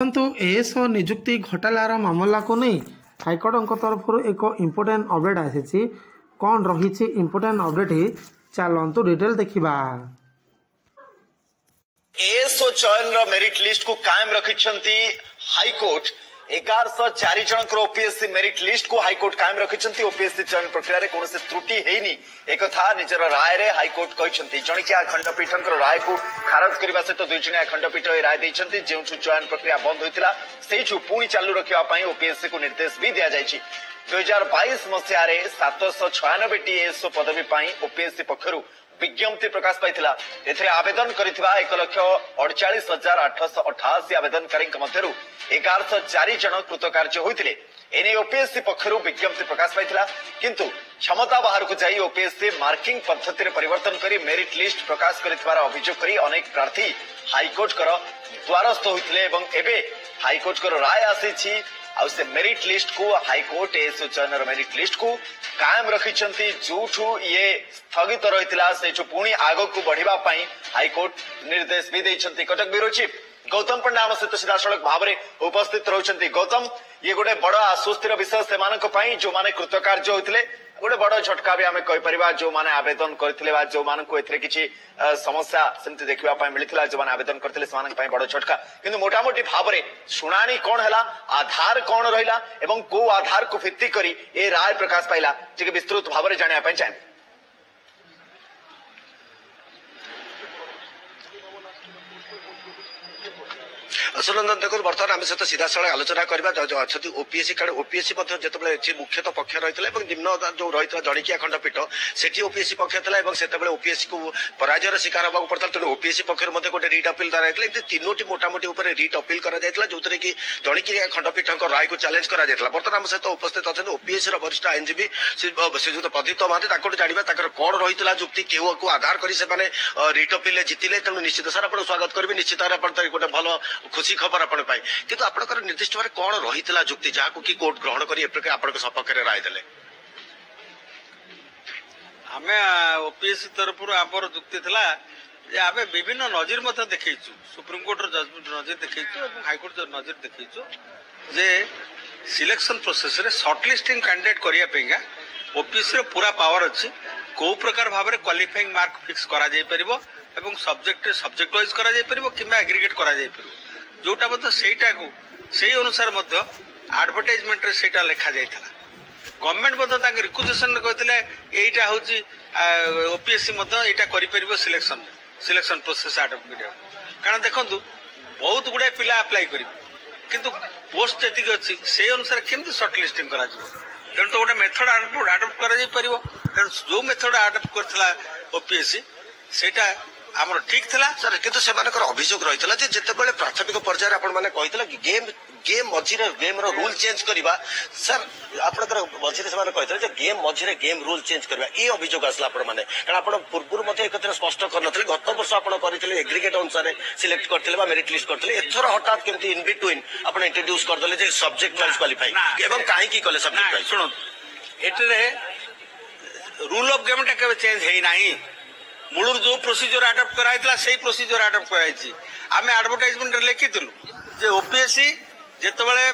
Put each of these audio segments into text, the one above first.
परंतु एएसओ नियुक्ति घोटालार मामला को नहीं हाइकोर्ट तरफ एक इम्पोर्टेंट अपडेट आसी कौन रही इम्पोर्टेंट अपडेट ही चलतु डिटेल देखा। एएसओ चयन मेरिट लिस्ट को कायम रखिछंती हाईकोर्ट 1104 जन ओपीएससी मेरिट लिस्ट को हाईकोर्ट कायम रखिछंती। ओपीएससी चयन प्रक्रिया रे कोनोसी त्रुटि हेनी एक था निजर राय रे हाईकोर्ट कहिछंती। जणिकिया खंडपीठंकर राय को खारज करबा सहित दुई जणिया खंडपीठ ए राय दैछंती। जेउठु चयन प्रक्रिया बंद होइतिला सेइठु पुणी चालू रखिबा पई ओपीएससी को निर्देश भी दिया जायछि। 2022 मसिया रे 796 टी एएसओ पदवी पई ओपीएससी पक्षरु विज्ञप्ति प्रकाश पाइथिला। एथिरे आवेदन करिथिबा 1,48,888 आवेदनकारी मध्यरु 1104 जन कृतकार्य होइथिले। एने ओपीएससी पक्षरु विज्ञप्ति प्रकाश पाइथिला किंतु क्षमता बाहर को जाई ओपीएससी मार्किंग पद्धति रे परिवर्तन करी मेरिट लिस्ट प्रकाश करिथिबार अभियोग करी अनेक प्रार्थी हाईकोर्ट कर द्वारस्थ होइथिले एवं एबे हाईकोर्ट कर राय आसीछि और से मेरिट लिस्ट को हाईकोर्ट एएसओ चयन मेरिट लिस्ट को कायम रखिछंती। जोठु ये स्थगित रहितिला सेठु पुणी आगो को बढ़िबा पई हाईकोर्ट निर्देश भी दैछंती। कटक ब्यूरो चीफ गौतम पंडा आम सहित सीधासलख भाव में उपस्थित रहउछंती। गौतम ये गोटे बड़ आश्वस्तिर विषय सेमानक पई जो माने कृतकार्य होइतिले गोटे बड़ झटका भी आम कहीपर जो मैंने आवेदन करथिले जो मानक एथिरे किछि समस्या सेमति देखिबा पई मिलिथिला जो माने आवेदन करथिले सेमानक पई बड़ झटका किंतु मोटामोटी भाव में शुणाणी कौन हैला आधार कौन रहिला एवं को आधार को भित्ति करी ए राय प्रकाश पाइला जे विस्तृत भाव में जानिया पई चाहे। सुनंदन देखो बर्तमान आम सहित सीधा साल आलोचना करवा अच्छा ओपीएससी कारण ओपीएससी जो मुख्यतः पक्ष रही है निम्न जो रही जड़िकिया खंडपीठ से ओपीएससी पक्ष था ओपीएससी को पराजयर शिकार होगा पड़ता तेणु ओपीएससी पक्ष गोटे रिट अपिल द्वारा तीनोटी मोटामोटी रिट अपिल कर जो कि जड़िकिया खंडपीठ राय को चैलेंज कर बर्तमान आम सहित उपस्थित अच्छा ओपीएससी वरिष्ठ आईनजीवी श्रीजुक्त प्रदीप्त महांती जाना कौन रही जुक्ति केउ को आधार कर रिट अपिल जीतिले तेणु निश्चित सर आप स्वागत करेंगे निश्चित गोटे भल खुशी खबर आपण पाई किंतु आपनकर निर्दिष्ट भाव कौन रही जुक्ति जहाँ कि कोर्ट ग्रहण कर आप सपक्ष राय देले। आमे ओपीएससी तरफ आमर जुक्ति थिला जे आमे विभिन्न नजर मत देखैछु सुप्रीम कोर्ट रो जजमेंट नजर देखैछु और हाईकोर्ट नजर देखैछु जे सिलेक्शन प्रोसेस रे शॉर्टलिस्टिंग कैंडिडेट करिया पेगा ओपीएससी रो पूरा पावर अछि को प्रकार भाबरे क्वालिफाइंग मार्क फिक्स करा जाय परिबो एवं सब्जेक्ट वाइज करा जाय परिबो किबा एग्रीगेट करा जाय परिबो जोटा मत सेटा को सेही अनुसार मत एडवर्टाइजमेंट रे सेटा लिखा जायथला। गवर्नमेंट मत ताके रिक्वेजिशन कहथिले एटा होची ओपीएससी मत एटा करि परिबो सिलेक्शन प्रोसेस एडवर्टाइज कारण देखंतु बहुत गुडे पिला अप्लाई करिबो किंतु पोस्ट एतिक अछि से अनुसार केमति शॉर्ट लिस्टिंग करा जिवो तेणु तो गोटे मेथड आडप्ट करा जाय परिबो तेणु जो मेथड आडप्ट करथला ओपीएससी सेटा आमर ठीक थिला सर किंतु सेमानकर अभियोग रहितला जे जेतेबेले प्राथमिक पर्यायर आपण माने कहितला गेम मझिरे गेम रो रूल चेंज करबा सर आपनकर मझिरे सेमाने कहितला जे गेम मझिरे गेम रूल चेंज करबा ए अभियोग आसला आपण माने कारण आपण पूर्वरु मध्ये एकत्र स्पष्ट करनथले गत वर्ष आपण करितले एग्रीगेट अनुसार सिलेक्ट करथिले बा मेरिट लिस्ट करथिले एथर हठात केमति इन बिटवीन आपण इंट्रोड्यूस करदले जे सब्जेक्ट वाइज क्वालिफाई एवं काहे की कले सब्जेक्ट वाइज सुनो एटरे रूल ऑफ गेम टा के चेंज हेई नाही मूल जो प्रोसीजर आडप्ट कराइतला सेही प्रोसीजर आडप्ट कराइछि आमे एडवर्टाइजमेंट रे लिखितलु जे ओपीएससी जेतबेले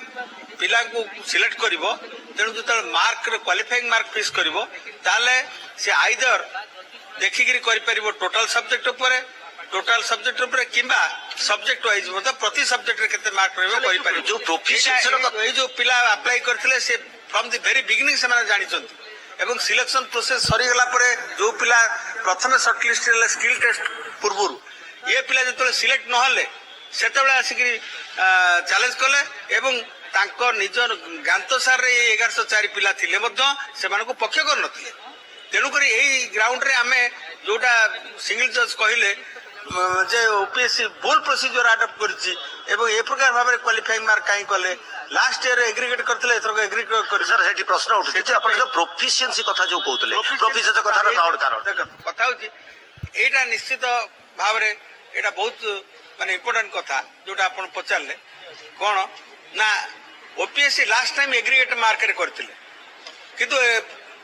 पिला को सिलेक्ट करिवो तेनु जेतबेले मार्क रे क्वालिफाइंग मार्क फिक्स करिवो ताले से आइदर देखि करि करि परिवो टोटल सब्जेक्ट ऊपर किबा सब्जेक्ट वाइज मतलब प्रति सब्जेक्ट रे केते मार्क रहबो करि परिवो जो प्रोफिशिएंसी ए जो पिला अप्लाई करथिले से फ्रॉम द वेरी बिगिनिंग से माने जानि छथि एवं सिलेक्शन प्रोसेस सरी गला परे जो पिला प्रथम शॉर्टलिस्ट स्किल टेस्ट पूर्व ये पिला जो सिलेक्ट नहले से आसिक चैलेंज कले एवं तांको निज गांतसार रे 1104 पिला थिले मध्य सेमानको पक्ष कर नथिले तेणुक ग्राउंड रे आमे जोटा सिंगल जज कहले जे ओपीएससी भूल प्रोसीजर आडप्ट करछि एवं ए प्रकार भाबे क्वालिफाइंग मार्क काई कले लास्ट ईयर एग्रीगेट करथिले एथरक एग्रीगेट कर सर हेटी प्रश्न उठे जे अपन जो प्रोफिशिएंसी कथा जो कहतले प्रोफिशिएंसी कथा रा कारण देख कथा होछि एटा निश्चित भाव रे एटा बहुत माने इंपोर्टेंट कथा जोटा अपन पचारले कोन ना OPSC last time aggregate mark रे करथिले किंतु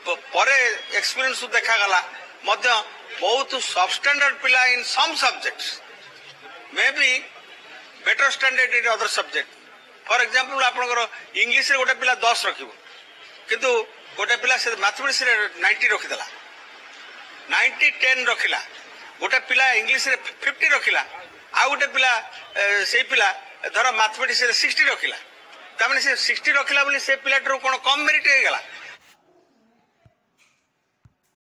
परे एक्सपीरियंस देखा गला बहुत सबस्टैंडर्ड पिला in some subjects may be better standard in other subject. For example, आपनकर इंग्लिश रे गोटे पिला 10 रखिबो किंतु गोटे पिला से मैथमेटिक्स रे 90 रखिदला 90 10 रखिला गोटे पिला इंग्लिश रे 50 रखिला आ गोटे पिला से पिला धर मैथमेटिक्स रे 60 रखिला तामने से 60 रखिला बोली से पिला कोन कम मेरिट हे गला